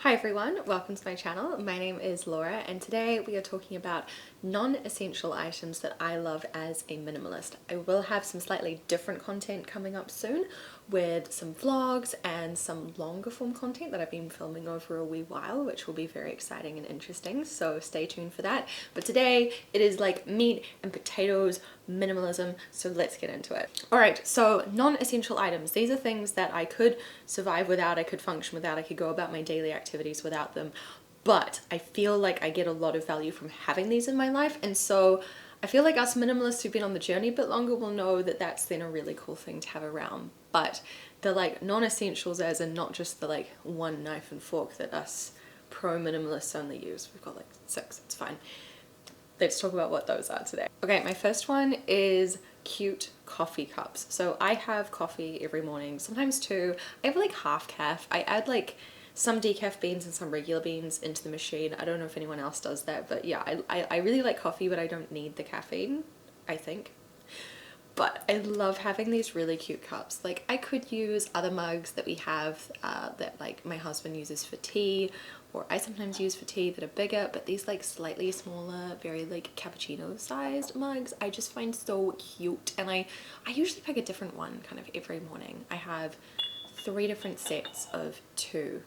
Hi everyone, welcome to my channel. My name is Laura and today we are talking about non-essential items that I love as a minimalist. I will have some slightly different content coming up soon with some vlogs and some longer form content that I've been filming over a wee while, which will be very exciting and interesting, so stay tuned for that. But today it is like meat and potatoes minimalism, so let's get into it. Alright, so non-essential items. These are things that I could survive without, I could function without, I could go about my daily activities without them, but I feel like I get a lot of value from having these in my life, and so I feel like us minimalists who've been on the journey a bit longer will know that that's then a really cool thing to have around. But the like non-essentials as in not just the like one knife and fork that us pro-minimalists only use. We've got like 6, it's fine. Let's talk about what those are today. Okay, my first one is cute coffee cups. So I have coffee every morning, sometimes 2. I have like half calf. I add like some decaf beans and some regular beans into the machine. I don't know if anyone else does that, but yeah, I really like coffee, but I don't need the caffeine, I think. But I love having these really cute cups. Like I could use other mugs that we have that like my husband uses for tea, or I sometimes use for tea that are bigger, but these like slightly smaller, very like cappuccino sized mugs I just find so cute, and I usually pick a different one kind of every morning. I have 3 different sets of 2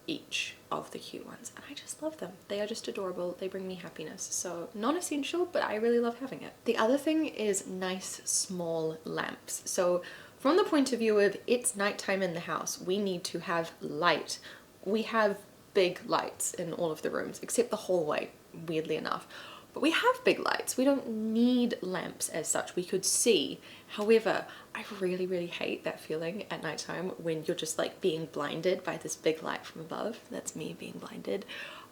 each of the cute ones, and I just love them. They are just adorable. They bring me happiness. So non-essential, but I really love having it. The other thing is nice small lamps. So from the point of view of it's nighttime in the house, we need to have light. We have big lights in all of the rooms except the hallway, weirdly enough. But we have big lights. We don't need lamps as such. We could see. However, I really hate that feeling at nighttime when you're just like being blinded by this big light from above. That's me being blinded.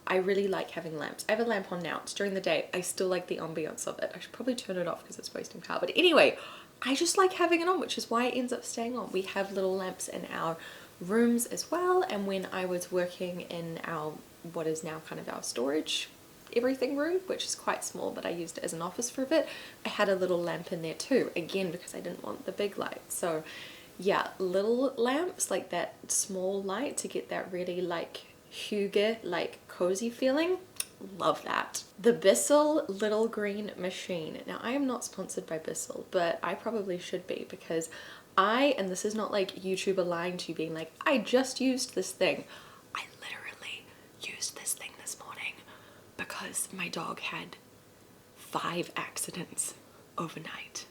I really like having lamps. I have a lamp on now. It's during the day. I still like the ambience of it. I should probably turn it off because it's wasting power. But anyway, I just like having it on, which is why it ends up staying on. We have little lamps in our rooms as well, and when I was working in our what is now kind of our storage everything room, which is quite small but I used it as an office for a bit, I had a little lamp in there too, again because I didn't want the big light. So yeah, little lamps like that, small light to get that really like hygge, like cozy feeling. Love that. The Bissel little green machine. Now I am not sponsored by Bissel, but I probably should be, because and this is not like YouTuber lying to you being like, I just used this thing. I literally used this thing this morning because my dog had 5 accidents overnight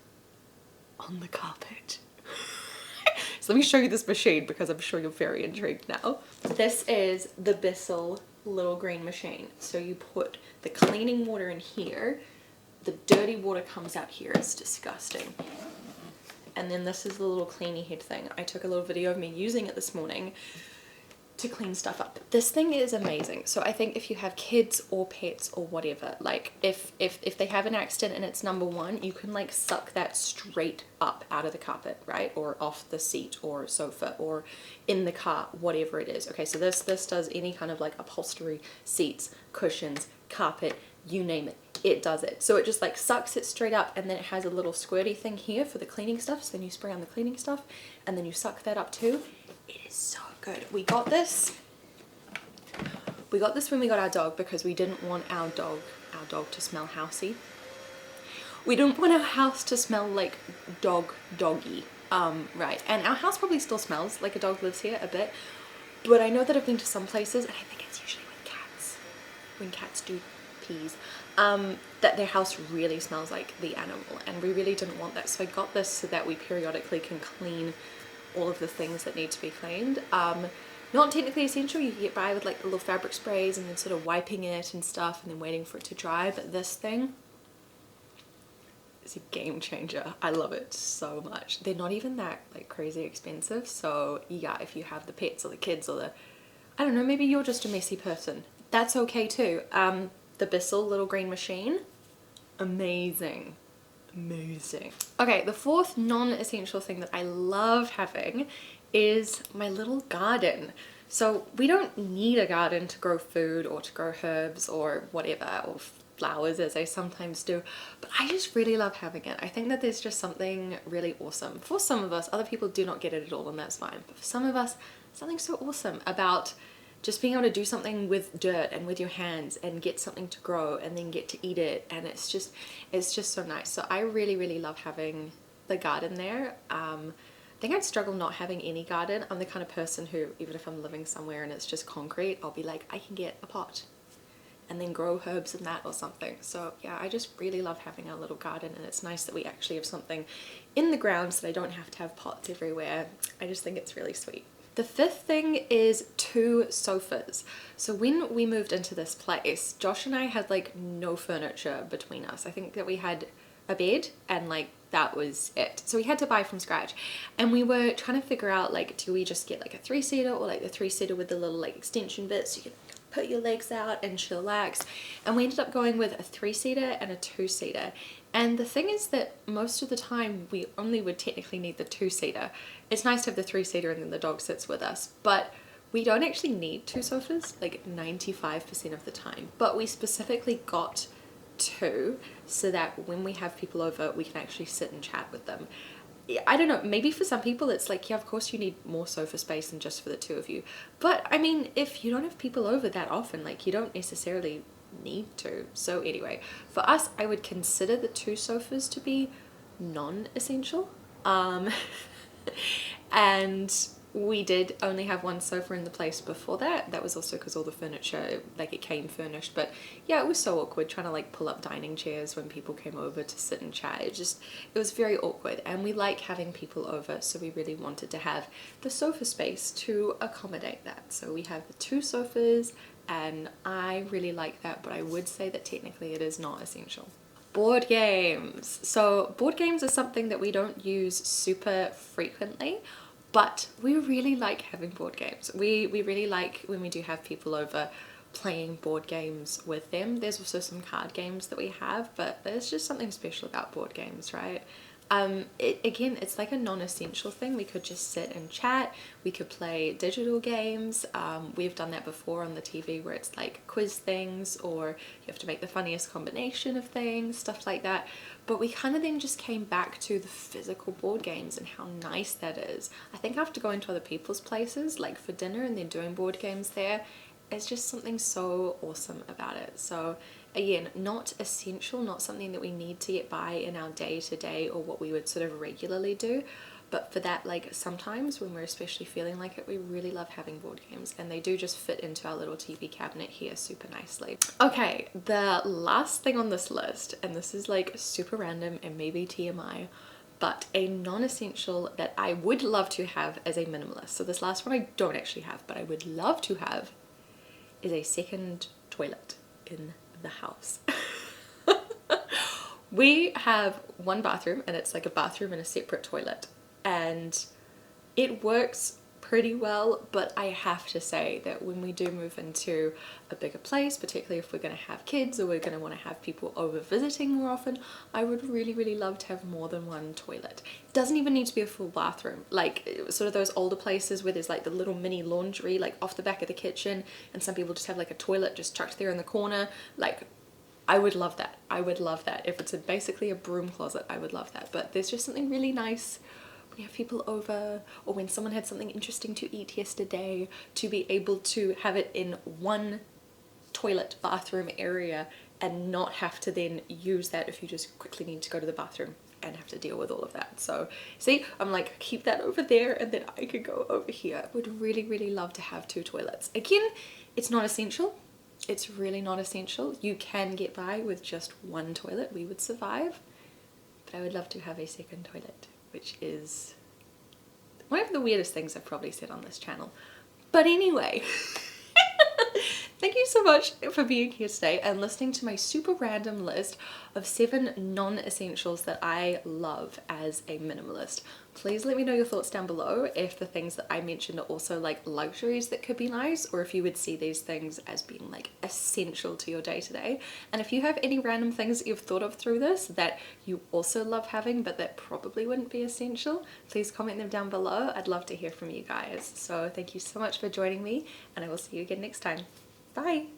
on the carpet. So let me show you this machine because I'm sure you're very intrigued now. This is the Bissel little green machine. So you put the cleaning water in here, the dirty water comes out here, it's disgusting. And then this is the little cleany head thing. I took a little video of me using it this morning to clean stuff up. This thing is amazing. So I think if you have kids or pets or whatever, like if they have an accident and it's number 1, you can like suck that straight up out of the carpet, right? Or off the seat or sofa or in the car, whatever it is. Okay, so this does any kind of like upholstery, seats, cushions, carpet, you name it. It does it. So it just like sucks it straight up, and then it has a little squirty thing here for the cleaning stuff. So then you spray on the cleaning stuff and then you suck that up too. It is so good. We got this when we got our dog because we didn't want our dog to smell housey. We didn't want our house to smell like doggy. Right. And our house probably still smells like a dog lives here a bit. But I know that I've been to some places, and I think it's usually with cats, when cats do peas, that their house really smells like the animal, and we really didn't want that. So I got this so that we periodically can clean all of the things that need to be cleaned. Not technically essential, you can get by with like little fabric sprays and then sort of wiping it and stuff and then waiting for it to dry, but this thing is a game changer. I love it so much. They're not even that like crazy expensive, so yeah, if you have the pets or the kids or I don't know, maybe you're just a messy person, that's okay too. The Bissel little green machine, amazing. Okay, the 4th non-essential thing that I love having is my little garden. So we don't need a garden to grow food or to grow herbs or whatever, or flowers as I sometimes do, but I just really love having it. I think that there's just something really awesome. For some of us, other people do not get it at all, and that's fine, but for some of us, something so awesome about just being able to do something with dirt and with your hands and get something to grow and then get to eat it, and it's just so nice. So I really love having the garden there. I think I'd struggle not having any garden. I'm the kind of person who, even if I'm living somewhere and it's just concrete, I'll be like, I can get a pot and then grow herbs in that or something. So yeah, I just really love having a little garden, and it's nice that we actually have something in the ground so I don't have to have pots everywhere. I just think it's really sweet. The fifth thing is 2 sofas. So when we moved into this place, Josh and I had like no furniture between us. I think that we had a bed and like that was it. So we had to buy from scratch, and we were trying to figure out like, do we just get like a 3-seater or like the 3-seater with the little like extension bits so you can put your legs out and chillax, and we ended up going with a 3-seater and a 2-seater. And the thing is that most of the time we only would technically need the 2-seater. It's nice to have the 3-seater and then the dog sits with us, but we don't actually need 2 sofas like 95% of the time. But we specifically got 2 so that when we have people over we can actually sit and chat with them. I don't know, maybe for some people it's like, yeah, of course you need more sofa space than just for the 2 of you. But I mean, if you don't have people over that often, like you don't necessarily need to. So anyway, for us, I would consider the 2 sofas to be non-essential. And we did only have 1 sofa in the place before that. That was also because all the furniture, like it came furnished. But yeah, it was so awkward trying to like pull up dining chairs when people came over to sit and chat. It was very awkward, and we like having people over, so we really wanted to have the sofa space to accommodate that. So we have the 2 sofas, and I really like that, but I would say that technically it is not essential. Board games. So board games are something that we don't use super frequently, but we really like having board games. We really like when we do have people over playing board games with them. There's also some card games that we have, but there's just something special about board games, right? Again, it's like a non-essential thing. We could just sit and chat. We could play digital games. We've done that before on the TV where it's like quiz things, or you have to make the funniest combination of things, stuff like that. But we kind of then just came back to the physical board games and how nice that is. I think after going to other people's places, like for dinner, and then doing board games there, it's just something so awesome about it. So again, not essential, not something that we need to get by in our day-to-day or what we would sort of regularly do. But for that, like sometimes when we're especially feeling like it, we really love having board games, and they do just fit into our little TV cabinet here super nicely. Okay, the last thing on this list, and this is like super random and maybe TMI, but a non-essential that I would love to have as a minimalist. So this last one I don't actually have, but I would love to have, is a second toilet in the house. We have 1 bathroom, and it's like a bathroom and a separate toilet, and it works pretty well, but I have to say that when we do move into a bigger place, particularly if we're going to have kids or we're going to want to have people over visiting more often, I would really love to have more than 1 toilet. It doesn't even need to be a full bathroom, like sort of those older places where there's like the little mini laundry like off the back of the kitchen, and some people just have like a toilet just tucked there in the corner. Like, I would love that. I would love that. If it's basically a broom closet, I would love that. But there's just something really nice when you have people over, or when someone had something interesting to eat yesterday, to be able to have it in 1 toilet bathroom area and not have to then use that if you just quickly need to go to the bathroom and have to deal with all of that. So see, I'm like, keep that over there and then I could go over here. I would really love to have 2 toilets. Again, it's not essential. It's really not essential. You can get by with just 1 toilet. We would survive. But I would love to have a second toilet, which is one of the weirdest things I've probably said on this channel. But anyway, thank you so much for being here today and listening to my super random list of 7 non-essentials that I love as a minimalist. Please let me know your thoughts down below if the things that I mentioned are also like luxuries that could be nice, or if you would see these things as being like essential to your day-to-day. And if you have any random things that you've thought of through this that you also love having but that probably wouldn't be essential, please comment them down below. I'd love to hear from you guys. So thank you so much for joining me, and I will see you again next time. Bye!